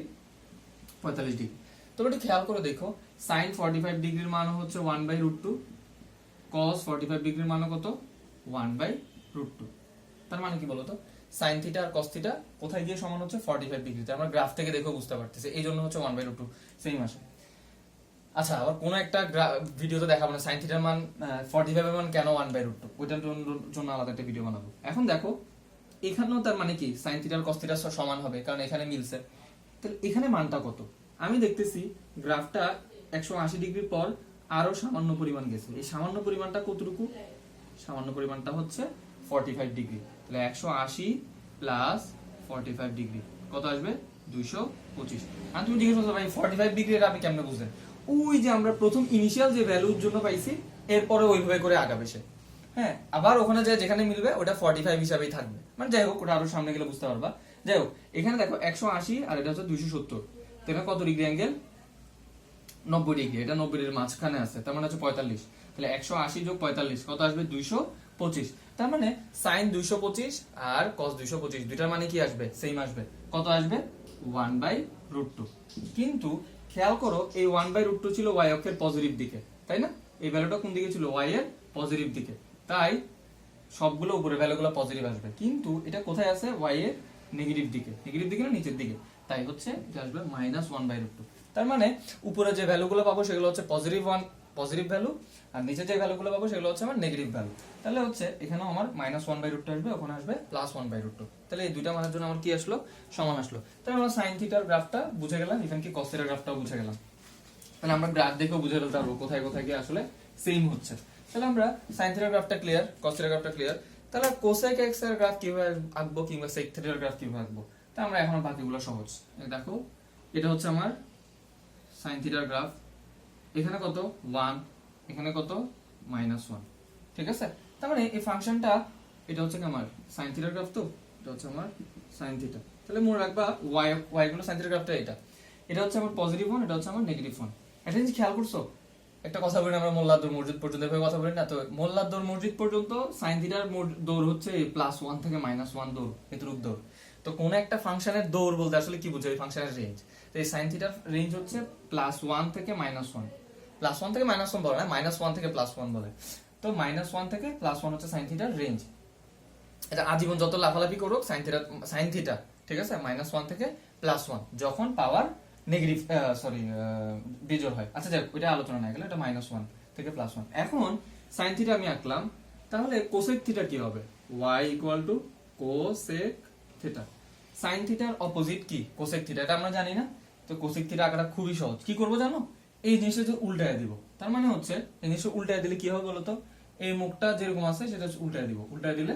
45 ডিগ্রি। তবে একটু খেয়াল করে দেখো, sin 45 ডিগ্রির মান হচ্ছে 1/√2, cos 45 ডিগ্রির মান কত 1/√2। তার মানে কি বলতো, sin থিটা আর cos থিটা কোথায় গিয়ে সমান হচ্ছে 45 ডিগ্রিতে, আমরা গ্রাফ থেকে দেখেও বুঝতে পারতেছি, এই জন্য হচ্ছে 1/√2 সেম আসে। আচ্ছা, আবার কোন একটা ভিডিওতে দেখাবো না sin থিটার মান 45 এর মান কেন 1/√2, ওইটার জন্য আলাদা একটা ভিডিও বানাবো। এখন দেখো এখানেও তার মানে কি sin থিটা আর cos থিটা সমান হবে, কারণ এখানে মিলছে। তাহলে এখানে মানটা কত, আমি দেখতেছি গ্রাফটা 180 ডিগ্রির পর আরো সামান্য পরিমাণ গেছে, এই সামান্য পরিমাণটা কতটুকু, সামান্য পরিমাণটা হচ্ছে 45 ডিগ্রি। তাহলে 180 প্লাস 45 ডিগ্রি কত আসবে 225। আর তুমি জিজ্ঞেস করছো ভাই 45 ডিগ্রি এটা আপনি কেমনে বুঝলেন, ওই যে আমরা প্রথম ইনিশিয়াল যে ভ্যালুর জন্য পাইছি এরপরে ওইভাবে করে আগাবে সে। হ্যাঁ, আবার ওখানে যে যেখানে মিলবে ওটা 45 হিসাবেই থাকবে, মানে যাই হোক ওটা আরো সামনে গেলে বুঝতে পারবা। যাই হোক, এখানে দেখো 180 আর এটা হচ্ছে 270, তো এটা কত ডিগ্রি অ্যাঙ্গেল 90 ডিগ্রি, এটা 90 এর মাঝখানে আছে, তার মানে হচ্ছে 45। তাহলে 180 যোগ 45 কত আসবে 225। তার মানে sin 225 আর cos 225 দুইটার মানে কি আসবে, সেম আসবে, কত আসবে 1/√2। কিন্তু খেয়াল করো এই 1/√2 ছিল y অক্ষের পজিটিভ দিকে, তাই না, এই ভ্যালুটা কোন দিকে ছিল y এর পজিটিভ দিকে, তাই সবগুলো উপরে ভ্যালুগুলো পজিটিভ আসবে। কিন্তু এটা কোথায় আছে, y এর নেগেটিভ দিকে, নেগেটিভ দিকে না নিচের দিকে, তাই হচ্ছে এটা আসবে -1/√2। তার মানে উপরে যে ভ্যালুগুলো পাবো সেগুলো হচ্ছে পজিটিভ ভ্যালু, আর নিচে যে ভ্যালুগুলো পাবো সেগুলো হচ্ছে আমার নেগেটিভ ভ্যালু। তাহলে হচ্ছে এখানেও আমার -1/√2 আসবে, ওখানে আসবে +1/√2। তাহলে এই দুইটা মানের জন্য আমার কি আসলো, সমান আসলো। তাহলে আমরা sin থিটার গ্রাফটা বুঝে গেলাম, ইভেন কি cos থিটার গ্রাফটাও বুঝে গেলাম। তাহলে আমরা গ্রাফ দেখেও বুঝে ফেলতে পারবো কোথায় কোথায় গিয়ে আসলে সেম হচ্ছে। তাহলে আমরা sin থিটার গ্রাফটা ক্লিয়ার, cos থিটার গ্রাফটা ক্লিয়ার। তাহলে cosec x এর গ্রাফ কিভাবে আঁকবো কিংবা sec থিটার গ্রাফ কিভাবে আঁকবো, তা আমরা এখন বাকিগুলো সহজ। দেখো এটা হচ্ছে আমার sin থিটার গ্রাফ, এখানে কত 1, এখানে কত -1, ঠিক আছে। তার মানে এই ফাংশনটা এটা হচ্ছে কি আমার sin থিটার গ্রাফ, তো এটা হচ্ছে আমার sin থিটা। তাহলে মনে রাখবা y গুলো sin থিটার গ্রাফটা এটা হচ্ছে আমার পজিটিভ 1, এটা হচ্ছে আমার নেগেটিভ 1। একটা জিনিস খেয়াল করছো, একটা কথা বলি আমরা মোল্লাদ্দৌর মসজিদ পর্যন্ত এভাবে কথা বলি না, তো মোল্লাদ্দৌর মসজিদ পর্যন্ত sin থিটার দৌড় হচ্ছে +1 থেকে -1 দৌড়, এতটুক দৌড়। তো কোন একটা ফাংশনের দৌড় বলতে আসলে কি বুঝায়, ফাংশনের রেঞ্জ। তো এই sin থিটার রেঞ্জ হচ্ছে +1 থেকে -1, +1 থেকে -1 বলে না, -1 থেকে +1 বলে। তো -1 থেকে +1 হচ্ছে sin থিটার রেঞ্জ। এটা আজীবন যত লাফালাফি করুক sin থিটা, ঠিক আছে, -1 থেকে +1 যখন পাওয়ার নেগেটিভ বিজোড় হয়। আচ্ছা যাক, ওইটা আলোচনা না গেলে, এটা -1 থেকে +1। এখন sin থিটা আমি আঁকলাম, তাহলে কোসেক থিটা কি হবে? y equal to cosec theta. Sine থিটার অপোজিট কি? Cosec theta. এটা আমরা জানি না, তো কোসেক থিটা আঁকাটা খুবই সহজ। কি করবো জানো? এই জিনিসটা যে উল্টায় দিব, তার মানে হচ্ছে এই জিনিসটা উল্টায় দিলে কি হবে বলতো? এই মুখটা যেরকম আছে সেটা উল্টায় দিব, উল্টায় দিলে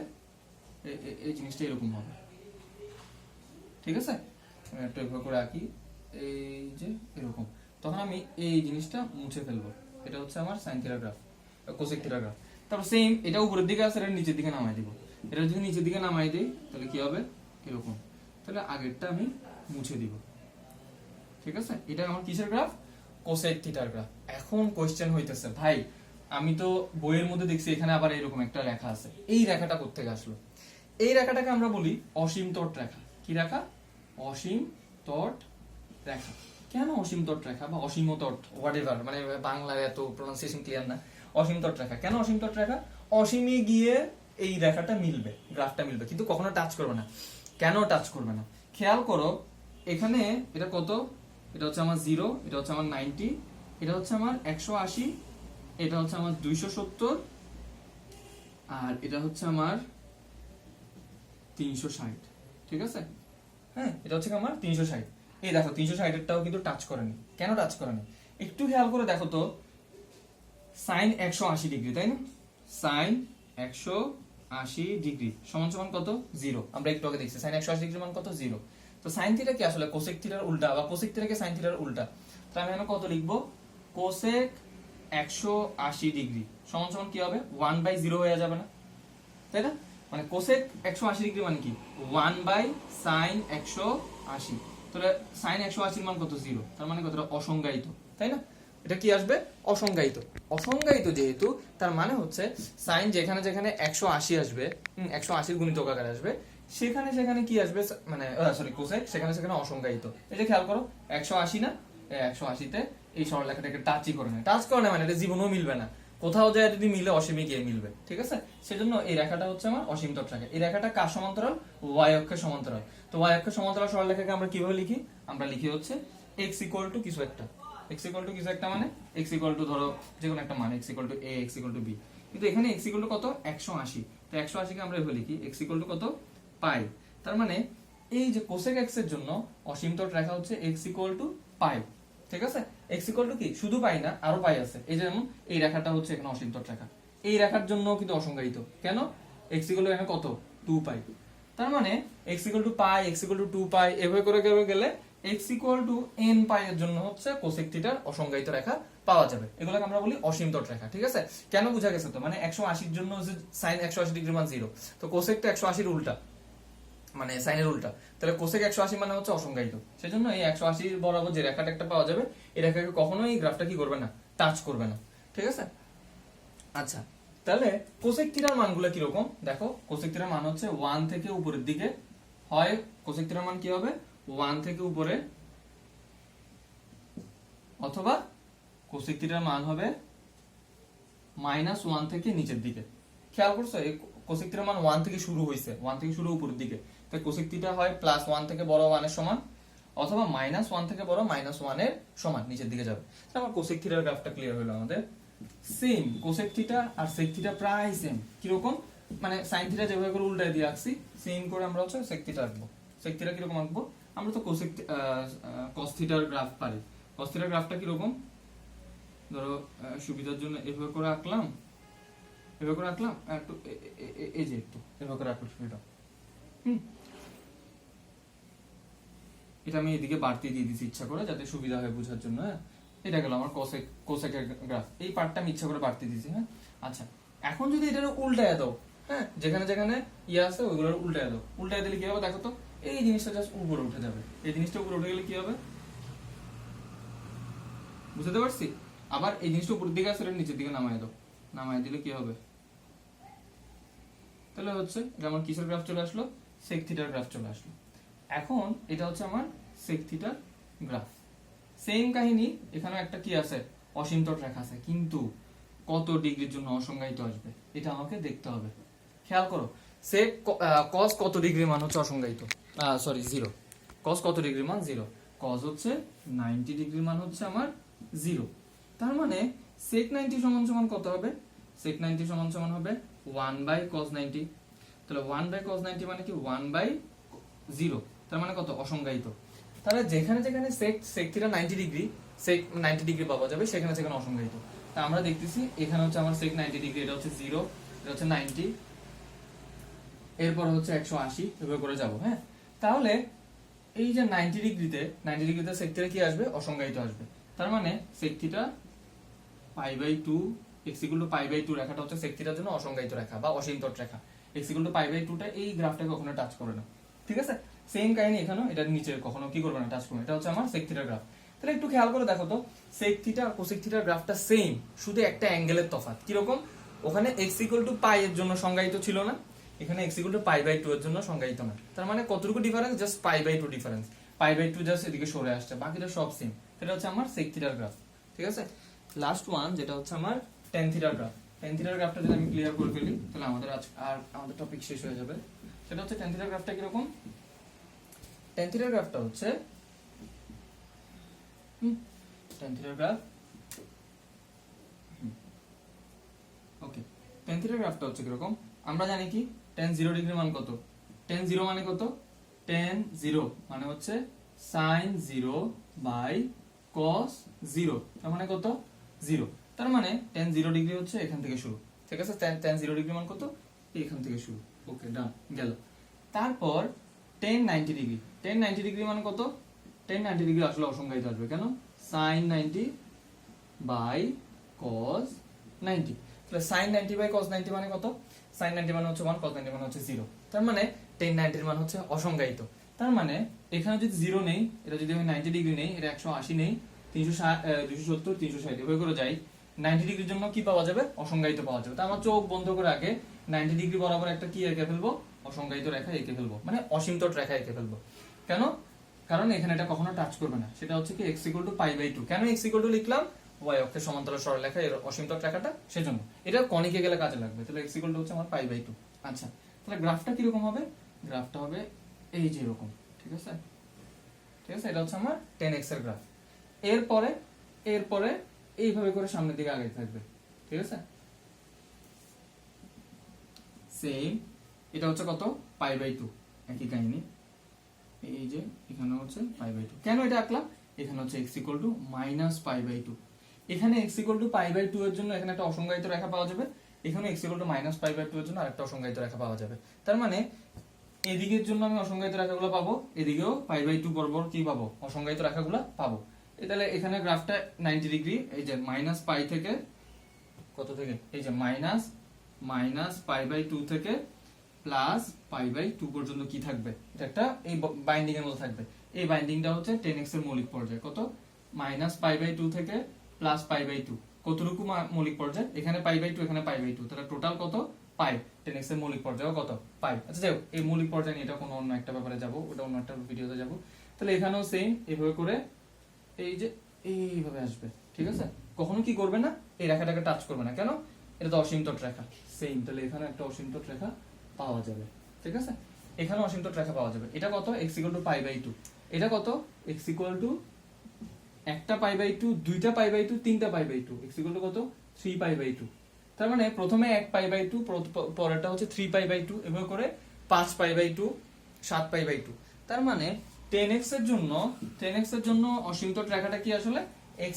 এই জিনিসটা এরকম হবে, ঠিক আছে? একটু এভাবে করে আঁকি, এই যে এরকম, তখন আমি এই জিনিসটা মুছে ফেলবো। এটা হচ্ছে আমার sine theta graph, cosec theta graph. তারপর সেম, এটা উপরের দিকে আছে, এটা নিচের দিকে নামাই দিব। এটা যদি নিচের দিকে নামাই দিই তাহলে কি হবে? এরকম। তাহলে আগেরটা আমি মুছে দিব, ঠিক আছে? এটা আমার কিসের গ্রাফ? কোসেক থিটার গ্রাফ। এখন কোশ্চেন হইতেছে, ভাই আমি তো বইয়ের মধ্যে দেখছি এখানে আবার এরকম একটা রেখা আছে, এই রেখাটা কোত্থেকে আসলো? এই রেখাটাকে আমরা বলি অসীম তট রেখা। কি রেখা? অসীম তট রেখা। কেন অসীম তট রেখা বা অসীম তট, হোয়াটএভার, মানে বাংলায় এত প্রোনাউন্সিয়েশন ক্লিয়ার না। অসীম তট রেখা কেন? অসীম তট রেখা অসীমে গিয়ে এই রেখাটা মিলবে, গ্রাফটা মিলবে, কিন্তু কখনো টাচ করবে না। কেন টাচ করবে না? খেয়াল করো, এখানে এটা কত? এটা হচ্ছে আমার 0, এটা হচ্ছে আমার 90, এটা হচ্ছে আমার 180, এটা হচ্ছে আমার 270, আর এটা হচ্ছে আমার 360, ঠিক আছে? হ্যাঁ, এটা হচ্ছে আমার 360। এই দেখো 360 এরটাও কিন্তু টাচ করেনি। কেন টাচ করেনি? একটু খেয়াল করে দেখো তো, সাইন 180 ডিগ্রি, তাই না? সাইন 180 ডিগ্রি সমান সমান কত? 0। আমরা একটু আগে দেখছি সাইন 180 ডিগ্রি মান কত? 0। তো সাইন থিটা কি আসলে কোসেক থিটার উল্টা, বা কোসেক থিটা কি সাইন থিটার উল্টা। তো আমি এখানে কত লিখবো? কোসেক 180 ডিগ্রি সমান সমান কি হবে? 1/0 হয়ে যাবে না, তাই না? মানে কোসেক 180 ডিগ্রি মানে কি? 1/sin 180। তাহলে সাইন 180 মান কত? 0। তার মানে কতটা? অসংজ্ঞায়িত, তাই না? এটা কি আসবে? অসংজ্ঞায়িত। অসংজ্ঞায়িত যেহেতু, তার মানে হচ্ছে সাইন যেখানে যেখানে 180 আসবে, 180 গুণিতক আকারে আসবে, সেখানে সেখানে কি আসবে? মানে সরি, কোসেক সেখানে সেখানে অসংজ্ঞায়িত। এই যে খেয়াল করো, 180 না, 180তে এই সরলরেখাটাকে টাচই করে না। টাচ করে না মানে এটা জীবনেও মিলবে না। কোথাও যায় যদি মিলে, অসীমে গিয়ে মিলবে, ঠিক আছে? সেজন্য এই রেখাটা হচ্ছে আমার অসীম তট রেখা। এই রেখাটা কার সমান্তরাল? y অক্ষের সমান্তরাল। তো y অক্ষের সমান্তরাল সরলরেখাকে আমরা কিভাবে লিখি? আমরা লিখি হচ্ছে x ইকুয়াল টু কিছু একটা। x ইকুয়াল টু কিছু একটা মানে x ইকুয়াল টু ধরো যে কোনো একটা মান, x equal to a, x equal to b। কিন্তু এখানে x ইকুয়াল টু কত? 180। তো 180 কে আমরা এভাবে লিখি x ইকুয়াল টু কত? পাই। তার মানে এই যে কোসেক x এর জন্য অসীম তট রেখা হচ্ছে x ইকুয়াল টু পাই, ঠিক আছে? x ইকুয়াল টু কি? শুধু পাই না, আরো পাই আছে। এই যেমন এই রেখাটা হচ্ছে এখানে অসীম তট রেখা, এই রেখার জন্য কিন্তু অসংজ্ঞায়িত। কেন? x ইকুয়াল টু এখানে কত? 2 পাই। তার মানে x equal to pi, x equal to 2 পাই, এভাবে করে গেলে x ইকুয়াল টু n পাই এর জন্য হচ্ছে কোসেক থিটার অসংজ্ঞায়িত রেখা পাওয়া যাবে। এগুলোকে আমরা বলি অসীম তট রেখা, ঠিক আছে? কেন বুঝা গেছে তো? মানে 180 এর জন্য হচ্ছে sin 180 ডিগ্রি মান 0, তো কোসেক তো 180 এর উল্টা, মানে সাইনের উল্টা। তাহলে কোসেক 180 মানে হচ্ছে অসংজ্ঞায়িত। সেজন্য এই 180 বরাবর যে রেখাটা একটা পাওয়া যাবে, এই রেখাকে কখনোই এই গ্রাফটা কি করবে না? টাচ করবে না, ঠিক আছে? আচ্ছা, তাহলে কোসেক থিটার মানগুলো কি রকম দেখো। কোসেক থিটার মান হচ্ছে 1 থেকে উপরের দিকে হয়। কোসেক থিটার মান কি হবে? 1 থেকে উপরে, অথবা কোসেক থিটার মান হবে -1 থেকে নিচের দিকে। খেয়াল করছো, এই কোসেক থিটার মান 1 থেকে শুরু হইছে, 1 থেকে শুরু উপরের দিকে। তাই কোসেক থিটা হয় +1 থেকে বড় 1 এর সমান, অথবা -1 থেকে বড় -1 এর সমান, নিচের দিকে যাবে। তাহলে আমার কোসেক থিটার গ্রাফটা ক্লিয়ার হলো আমাদের। সেম কোসেক থিটা আর সেক থিটা প্রায় সেম। কিরকম? মানে সাইন থিটা যেভাবে করে উল্টায় দিয়ে আঁকছি, সেম করে আমরা হচ্ছে সেক থিটা আঁকবো। সেক থিটা কিরকম আঁকবো? আমরা তো কোসেক কস থিটার গ্রাফ পারি। কস থিটার গ্রাফটা কিরকম? ধরো সুবিধার জন্য এভাবে করে আঁকলাম, এভাবে করে আঁকলাম, একটু এই যে একটু এভাবে করে আঁকলাম সুবিধা। এটা আমি এদিকে বাড়তি দিয়ে দিচ্ছি ইচ্ছা করে, যাতে সুবিধা হয় বোঝার জন্য। হ্যাঁ, এটা গেল আমার কোসেকের গ্রাফ। এই পার্টটা আমি ইচ্ছা করে বাড়তি দিয়েছি। হ্যাঁ, আচ্ছা, এখন যদি এটা উল্টায় দাও, হ্যাঁ, যেখানে যেখানে ইয়ে আছে ওইগুলো উল্টায় দাও। উল্টায় দিলে কি হবে দেখো তো? এই জিনিসটা জাস্ট উপরে উঠে যাবে। এই জিনিসটা উপরে উঠে গেলে কি হবে বুঝতে পারছি? আবার এই জিনিসটা উপরের দিকে আসলে নিচের দিকে নামায় দাও। নামায় দিলে কি হবে? তাহলে হচ্ছে এটা আমার কিসের গ্রাফ চলে আসলো? সেক থিটার গ্রাফ চলে আসলো। এখন এটা হচ্ছে আমার সেক থিটার গ্রাফ। সেম কাহিনী, এখানে একটা কি আছে? অসীম তট রেখা আছে, কিন্তু কত ডিগ্রির জন্য অসংজ্ঞায়িত আসবে এটা আমাকে দেখতে হবে। খেয়াল করো, সেক কস কত ডিগ্রি মান হচ্ছে অসংজ্ঞায়িত? সরি, 0। কস কত ডিগ্রি মান? 0। কস হচ্ছে 90 ডিগ্রি মান হচ্ছে আমার 0। তার মানে সেক 90 সমান সমান কত হবে? সেক 90 সমান সমান হবে 1/cos 90, তাহলে 1/cos 90 মানে কি 1/0, তার মানে কত অসংজ্ঞায়িত। তাহলে যেখানে যেখানে sec θ 90 ডিগ্রি, sec 90 ডিগ্রি পাওয়া যাবে সেখানে সেখানে অসংজ্ঞায়িত। তা আমরা দেখতেছি এখানে হচ্ছে আমার sec 90 ডিগ্রি, এটা হচ্ছে 0, এটা হচ্ছে 90, এরপর হচ্ছে 180, এভাবে করে যাব। হ্যাঁ, তাহলে এই যে 90 ডিগ্রিতে sec θ কি আসবে অসংজ্ঞায়িত আসবে। তার মানে sec θ π/2 x = π/2 রেখাটা হচ্ছে sec θ এর জন্য অসংজ্ঞায়িত রেখা বা অসীমতট রেখা। x = π/2 টা এই গ্রাফটাকে কখনো টাচ করে না, ঠিক আছে। সেম কাহিনী এখানেও, এটা নিচে কখনো কি করবে না, টাচ করবে না। এটা হচ্ছে আমার sec θ গ্রাফ। তাহলে একটু খেয়াল করে দেখো তো, sec θ আর cosec θ গ্রাফটা সেম, শুধু একটা অ্যাঙ্গেলের তফাৎ। কি রকম? ওখানে x = π এর জন্য সংজ্ঞায়িত ছিল না, এখানে x = π/2 এর জন্য সংজ্ঞায়িত না। তার মানে কতটুকু ডিফারেন্স? জাস্ট π/2 ডিফারেন্স, π/2 জাস্ট এদিকে সরে আসছে, বাকিটা সব সেম। এটা হচ্ছে আমার sec θ গ্রাফ, ঠিক আছে। লাস্ট ওয়ান যেটা হচ্ছে আমার tan θ গ্রাফ। tan θ গ্রাফটা যদি আমি ক্লিয়ার করে ফেলি তাহলে আমাদের আমাদের টপিক শেষ হয়ে যাবে। সেটা হচ্ছে tan θ গ্রাফটা কি রকম? tan θ গ্রাফটা হচ্ছে tan θ গ্রাফ, ওকে, tan θ গ্রাফটা হচ্ছে কি রকম? আমরা জানি কি tan 0 ডিগ্রি মান কত? tan 0 মানে কত? tan 0 মানে হচ্ছে sin 0/cos 0, তার মানে কত? 0। তার মানে tan 0 ডিগ্রি হচ্ছে এখান থেকে শুরু, ঠিক আছে। tan 0 ডিগ্রি মান কত? এখান থেকে শুরু, ওকে, ডান গেল। তারপর tan 90 ডিগ্রি, tan 90 ডিগ্রি মানে কত? tan 90 ডিগ্রি আসলে অসংজ্ঞায়িত আসবে, কেন? sin 90/cos 90, তাহলে sin 90/cos 90 মানে কত? sin 90 মানে হচ্ছে 1, cos 90 মানে হচ্ছে 0। তার মানে tan 90 এর মান হচ্ছে অসংজ্ঞায়িত। তার মানে এখানে যদি 0 নেই, এটা যদি আমি 90 ডিগ্রি নেই, এটা 180 নেই, 270, 360 এভাবে করে যাই, 90 ডিগ্রির জন্য কি পাওয়া যাবে? অসংজ্ঞায়িত পাওয়া যাবে। তো আমার চোখ বন্ধ করে আগে 90 ডিগ্রি বরাবর একটা কি এঁকে ফেলবো? অসংজ্ঞায়িত রেখা এঁকে ফেলবো, মানে অসীমতট রেখা এঁকে ফেলবো। কেন? কারণ এখানে এটা কখনো টাচ করবে না। সেটা হচ্ছে কি x = π/2। কেন x = লিখলাম? y অক্ষের সমান্তরাল সরলরেখা এর অসীমতট রেখাটা, সেজন্য। এটা কনিকে গেলে কাজে লাগবে। তাহলে x = হচ্ছে আমার π/2। আচ্ছা, তাহলে গ্রাফটা কি রকম হবে? গ্রাফটা হবে এই যে এরকম, ঠিক আছে, ঠিক আছে। এটা হচ্ছে আমার tan x এর গ্রাফ। এরপরে এইভাবে করে সামনের দিকে আগাতে থাকবে, ঠিক আছে। সেম, এটা হচ্ছে কত? π/2, একই কাহিনী। এই যে এখানে হচ্ছে π/2। কেন এটা আঁকলাম? এখানে হচ্ছে x = -π/2। এখানে x = π/2 এর জন্য এখানে একটা অসংজ্ঞায়িত রেখা পাওয়া যাবে, এখানে x = -π/2 এর জন্য আরেকটা অসংজ্ঞায়িত রেখা পাওয়া যাবে। তার মানে এদিকের জন্য আমি অসংজ্ঞায়িত রেখাগুলো পাবো, এদিকেও π/2 বরাবর কি পাবো? অসংজ্ঞায়িত রেখাগুলো পাবো। তাহলে এখানে গ্রাফটা 90 ডিগ্রি, এই যে -π থেকে কত থেকে? এই যে -π/2 থেকে +π/2 পর্যন্ত কি থাকবে? এটা একটা এই বাইন্ডিং এর মধ্যে থাকবে। এই বাইন্ডিংটা হচ্ছে tan x এর মৌলিক পর্যায়। কত? -π/2 থেকে +π/2। কতটুকু মৌলিক পর্যায়? এখানে π/2, এখানে π/2, তাহলে টোটাল কত? পাই। tan x এর মৌলিক পর্যায় কত? পাই। আচ্ছা যাই হোক, এই মৌলিক পর্যায় নিয়ে এটা কোনো অন্য একটা ব্যাপারে যাব, ওটা অন্য একটা ভিডিওতে যাব। তাহলে এখানেও সেম, এইভাবে করে এই যে এইভাবে আসবে, ঠিক আছে। কখনো কি করবে না? এই রেখাটাকে টাচ করবে না, কেন? এটা তো অসীমতট রেখা। সেম, তাহলে এখানে একটা অসীমতট রেখা পাওয়া যাবে, ঠিক আছে। এখানে অসীমতট রেখা পাওয়া যাবে। এটা কত? x = π/2। এটা কত? x = একটা π/2, দুইটা π/2, তিনটা π/2। x = কত? 3π/2। তার মানে প্রথমে 1π/2, পরেরটা হচ্ছে 3π/2, এভাবে করে 5π/2, 7π/2। তার মানে tan x এর জন্য অসীমতট রেখাটা কি আসলে? x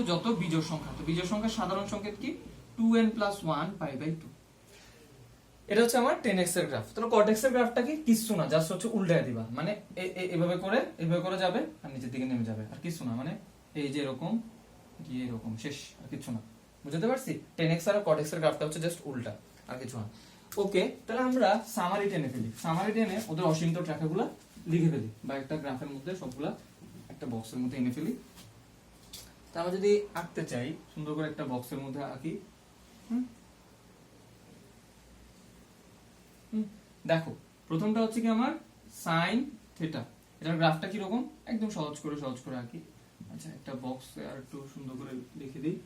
= যত বিজোড় সংখ্যা, তো বিজোড় সংখ্যার সাধারণ সংকেত কি? 2n + 1 π/2। এটা হচ্ছে আমার tan x এর গ্রাফ। তাহলে cot x এর গ্রাফটা কি? কিচ্ছু না, জাস্ট হচ্ছে উল্টায় দিবা, মানে এভাবে করে যাবে আর নিচের দিকে নেমে যাবে, আর কিছু না। মানে এই যে এরকম গিয়ে এরকম, শেষ, আর কিছু না। বুঝতে পারছি? tan x আর cot x এর গ্রাফটা হচ্ছে জাস্ট উল্টা, আর কিছু না। ওকে, তাহলে আমরা সামারি টেনে ফেলি। সামারি টেনে ওদের অসীমতট রেখাগুলো লিখে ফেলি, বা একটা গ্রাফের মধ্যে সবগুলা একটা বক্সের মধ্যে এনে ফেলি। তা আমরা যদি আঁকতে চাই, সুন্দর করে একটা বক্সের মধ্যে আঁকি। দেখো, প্রথমটা হচ্ছে কি আমার sin θ। এটার গ্রাফটা কি রকম? একদম সহজ করে আঁকি। আচ্ছা, একটা বক্স আর একটু সুন্দর করে লিখে দিই।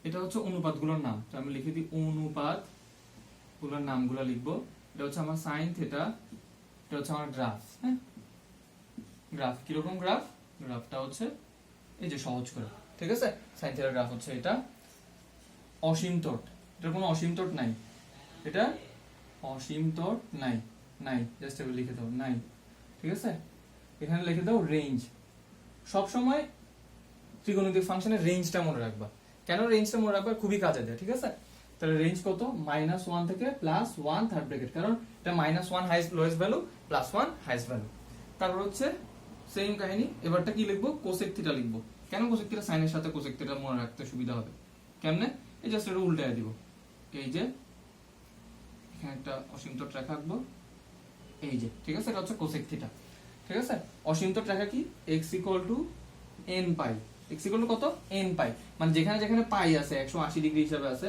এটা হচ্ছে অনুপাতগুলোর নাম, তো আমি লিখে দিই অনুপাতগুলোর নামগুলো লিখবো। এটা হচ্ছে আমার sin θ, এটা হচ্ছে আমার গ্রাফ। হ্যাঁ, গ্রাফ কিরকম গ্রাফটা হচ্ছে এই যে সহজ করে, ঠিক আছে। sin θ গ্রাফ হচ্ছে এটা, অসীমতট, এটা কোনো অসীমতট নাই, এটা অসীমতট নাই, নাই জাস্ট এভাবে লিখে দাও নাই, ঠিক আছে। এখানে লিখে দাও রেঞ্জ। সবসময় ত্রিকোণমিতিক ফাংশনের রেঞ্জটা মনে রাখবা। কেন রেঞ্জটা মনে রাখবা? খুবই কাজে দেয়, ঠিক আছে। তাহলে রেঞ্জ কত? -1 থেকে +1 থার্ড ব্র্যাকেট, কারণ এটা -1 highest lowest value, +1 highest value. তারপর হচ্ছে সেম কাহিনী, এবারটা কি লিখবো? কোসেক থিটা লিখবো। কেন কোসেক থিটা? সাইনের সাথে কোসেক থিটা মনে রাখতে সুবিধা হবে। কেমনে? এই জাস্ট এটা উল্টায় দিব, এই যে এখানে একটা অসীমতট রেখা আঁকবো, এই যে, ঠিক আছে। এটা হচ্ছে কোসেক থিটা, ঠিক আছে। অসীমতট রেখা কি? x = n পাই। x = কত? n পাই। মানে যেখানে যেখানে পাই আছে 180 ডিগ্রি হিসাবে আছে,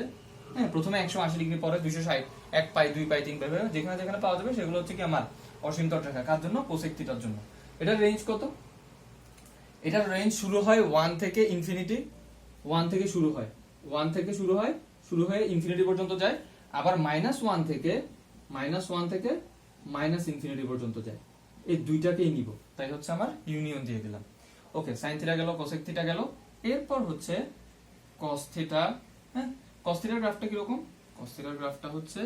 হ্যাঁ, প্রথমে 180 ডিগ্রি, পরে 260, 1 পাই, 2 পাই, 3 পাই, যেখানে যেখানে পাওয়া যাবে সেগুলো হচ্ছে কি আমার অসীমতট রেখা। কার জন্য? কোসেক থিটার জন্য। এটার রেঞ্জ কত? এটার রেঞ্জ শুরু হয় 1 থেকে ইনফিনিটি, 1 থেকে শুরু হয়, 1 থেকে শুরু হয়ে ইনফিনিটি পর্যন্ত যায়, আবার -1 থেকে -ইনফিনিটি পর্যন্ত যায়। এই দুইটাকেই নিব, তাই হচ্ছে আমার ইউনিয়ন দিয়ে দিলাম। ওকে, সাইন থিটা গেল, কোসেক থিটা গেল, এরপর হচ্ছে কস থিটা। হ্যাঁ, কস থিটার গ্রাফটা কিরকম? কস থিটার গ্রাফটা হচ্ছে,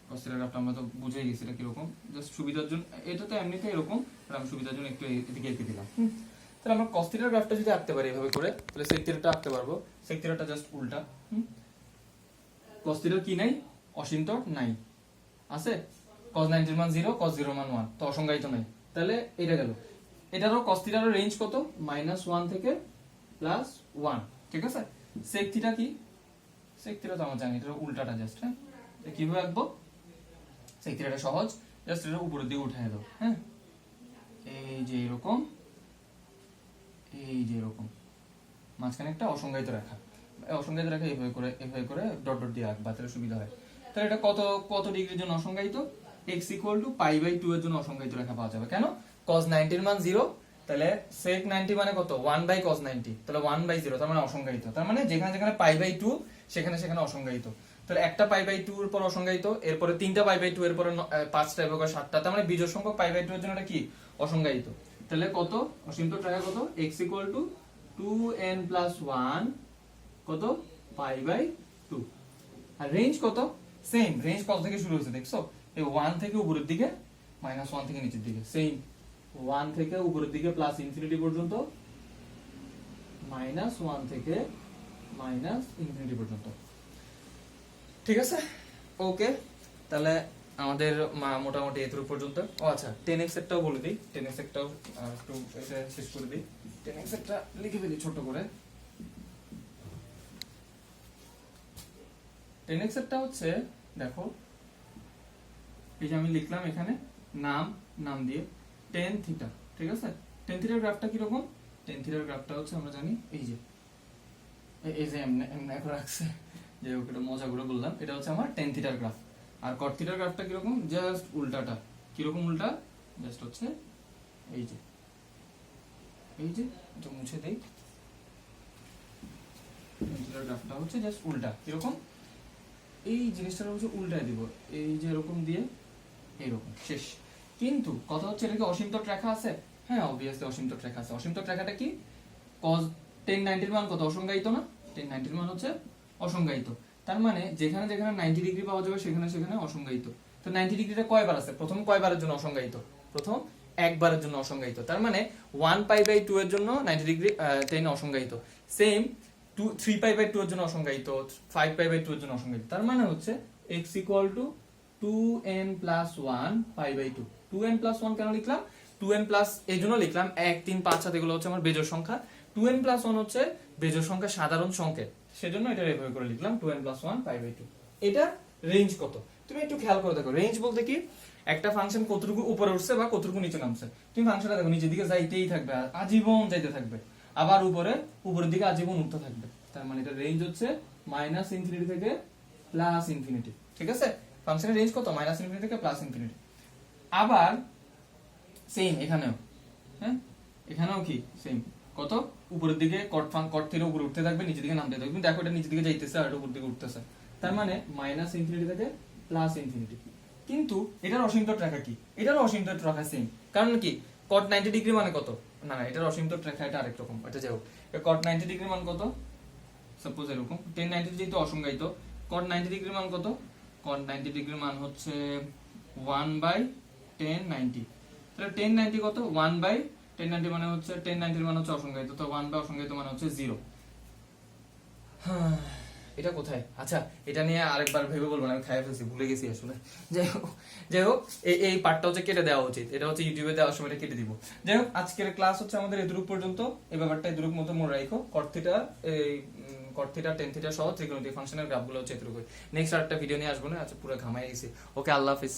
কস থিটার গ্রাফটা আমরা তো বুঝেই গেছি এটা কিরকম, জাস্ট সুবিধার জন্য, এটা তো এমনিতেই এরকম, আর আমি সুবিধার জন্য একটু এদিকে এঁকে দিলাম। তাহলে আমরা কস থিটার গ্রাফটা যদি আঁকতে পারি এভাবে করে, তাহলে সেক থিটাটা আঁকতে পারবো। সেক থিটাটা জাস্ট উল্টা। কস থিটার কি নাই? অসীমতট নাই, আছে। cos 90 এর মান 0, cos 0 এর মান 1, তো অসংজ্ঞায়িত নাই। তাহলে এটা গেল। এটারও cos থিটার রেঞ্জ কত? -1 থেকে +1, ঠিক আছে। sec থিটা কি? sec থিটা তো আমরা জানি, এটা উল্টাটা জাস্ট। হ্যাঁ, কিভাবে আঁকবো? sec থিটাটা সহজ, জাস্ট এটা উপরের দিকে উঠায় দাও। হ্যাঁ, এই যে এরকম, এই যে এরকম, মাঝখানে একটা অসংজ্ঞায়িত রেখা, অসংজ্ঞায়িত রেখা এভাবে করে ডট ডট দিয়ে আঁকবা, তাহলে সুবিধা হয়। তাহলে এটা কত ডিগ্রির জন্য অসংজ্ঞায়িত? x = π/2 এর জন্য অসংজ্ঞায়িত রেখা পাওয়া যাবে। কেন? cos 90 এর মান 0, তাহলে sec 90 মানে কত? 1/cos 90, তাহলে 1/0, তার মানে অসংজ্ঞায়িত। তার মানে যেখানে যেখানে π/2 সেখানে সেখানে অসংজ্ঞায়িত। তাহলে একটা π/2 এর পর অসংজ্ঞায়িত, এরপরে তিনটা π/2 এর পরে 5টা, এভাবে 7টা, তার মানে বিজোড় সংখ্যক π/2 এর জন্য এটা কি? অসংজ্ঞায়িত। তাহলে কত? অসীমতট রেখা কত? x = 2n + 1 কত? π/2। আর রেঞ্জ কত? সেম রেঞ্জ কত থেকে শুরু হয়েছে দেখছো? এই 1 থেকে উপরের দিকে, -1 থেকে নিচের দিকে, সেম 1 থেকে উপরের দিকে +ইনফিনিটি পর্যন্ত, -1 থেকে -ইনফিনিটি পর্যন্ত, ঠিক আছে। ওকে, তাহলে আমাদের মোটামুটি এতটুকু পর্যন্ত। ও আচ্ছা, 10x এরটাও বলে দিই, 10x এরটাও একটু এটা শেষ করে দিই। 10x এরটা লিখে ফেলি ছোট করে। 10x এরটা হচ্ছে, দেখো এই যে আমি লিখলাম এখানে নাম দিয়ে tan থিটা, ঠিক আছে। tan থিটার গ্রাফটা কি রকম? tan থিটার গ্রাফটা হচ্ছে আমরা জানি এই যে এমন এখন রাখছে, যে ওকে মজা করে বললাম, এটা হচ্ছে আমার tan থিটার গ্রাফ। আর cot থিটার গ্রাফটা কি রকম? জাস্ট উল্টাটা। কি রকম উল্টা? জাস্ট হচ্ছে এই যে এটা মুছে দেই। tan থিটার গ্রাফটা হচ্ছে জাস্ট উল্টা। কি রকম? এই জিনিসটা হচ্ছে উল্টায় দিব, এই যে এরকম দিয়ে এরকম, শেষ। কিন্তু কথা হচ্ছে এটা কি অসীমতট রেখা আছে? হ্যাঁ, অবভিয়াসলি অসীমতট রেখা আছে। অসীমতট রেখাটা কি? cos 10 90 এর মান কত? অসংজ্ঞায়িত না? 10 90 এর মান হচ্ছে অসংজ্ঞায়িত। তার মানে যেখানে যেখানে 90 ডিগ্রি পাওয়া যাবে সেখানে সেখানে অসংজ্ঞায়িত। তো 90 ডিগ্রিটা কয়বার আছে? প্রথম কয়বারের জন্য অসংজ্ঞায়িত? প্রথম একবারের জন্য অসংজ্ঞায়িত। তার মানে 1π/2 এর জন্য 90 ডিগ্রি 10 অসংজ্ঞায়িত। সেম 3π/2 এর জন্য অসংজ্ঞায়িত, 5π/2 এর জন্য অসংজ্ঞায়িত। তার মানে হচ্ছে x = 2n + 1 π/2। 2n + 1 কেন লিখলাম? 2n প্লাস এই জন্য লিখলাম, 1 3 5 7 এগুলো হচ্ছে আমার বেজোড় সংখ্যা, 2n + 1 হচ্ছে বেজোড় সংখ্যা সাধারণ সংকেত, সেজন্য এটা এভাবে করে লিখলাম 2n + 1 π/2। এটা রেঞ্জ কত? তুমি একটু খেয়াল করে দেখো, রেঞ্জ বলতে কি? একটা ফাংশন কতটুকু উপরে উঠছে বা কতটুকু নিচে নামছে। তুমি ফাংশনটা দেখো, নিচের দিকে যাইতেই থাকবে, আজীবন যাইতে থাকবে, আবার উপরের দিকে আজীবন উঠতে থাকবে। তার মানে এটা রেঞ্জ হচ্ছে -ইনফিনিটি থেকে +ইনফিনিটি, ঠিক আছে। ফাংশনের রেঞ্জ কত? -ইনফিনিটি থেকে +ইনফিনিটি। আবার সেম এখানেও, হ্যাঁ, এখানেও কি সেম, কত? উপরের দিকে কট থিটা উপরে উঠতে থাকবে, নিচের দিকে নামতে থাকবে। কিন্তু দেখো এটা নিচের দিকে যাইতেছে আর এটা উপরের দিকে উঠতেছে, তার মানে -ইনফিনিটি থেকে +ইনফিনিটি। কিন্তু এটার অসীমতট রেখা কি? এটার অসীমতট রেখা সেম। কারণ কি? cot 90 ডিগ্রি মানে কত? না, এটার অসীমতট রেখা এটা আরেক রকম, এটা যাও। cot 90 ডিগ্রি মান কত? সাপোজ এরকম টেন 90 যেহেতু অসংজ্ঞায়িত, কট 90 ডিগ্রির মান কত? কট 90 ডিগ্রির মান হচ্ছে 1/1090। তাহলে 1090 কত? 1/1090 মানে হচ্ছে 1090 মান হচ্ছে অসংজ্ঞায়িত, তো 1 অসংজ্ঞায়িত মানে হচ্ছে 0। এটা কোথায়? আচ্ছা এটা নিয়ে আরেকবার ভেবে বলবো না, আমি খাই ফেলছি, ভুলে গেছি আসলে। যাই হোক এই পার্টটা হচ্ছে কেটে দেওয়া উচিত, এটা হচ্ছে ইউটিউবে দেওয়ার সময় কেটে দিব। যাই হোক আজকের ক্লাস হচ্ছে আমাদের এদুরুক পর্যন্ত, এই ব্যাপারটা এদুরুক মতো মনে রাখো। কট থিটা, এই কট থিটা টেন থিটা সহ ত্রিকোণমিতিক ফাংশনের গ্রাফগুলো হচ্ছে এদুরুক। নেক্সট আরেকটা ভিডিও নিয়ে আসবো না, আচ্ছা পুরো ঘামাই গেছি। ওকে, আল্লাহ হাফিজ।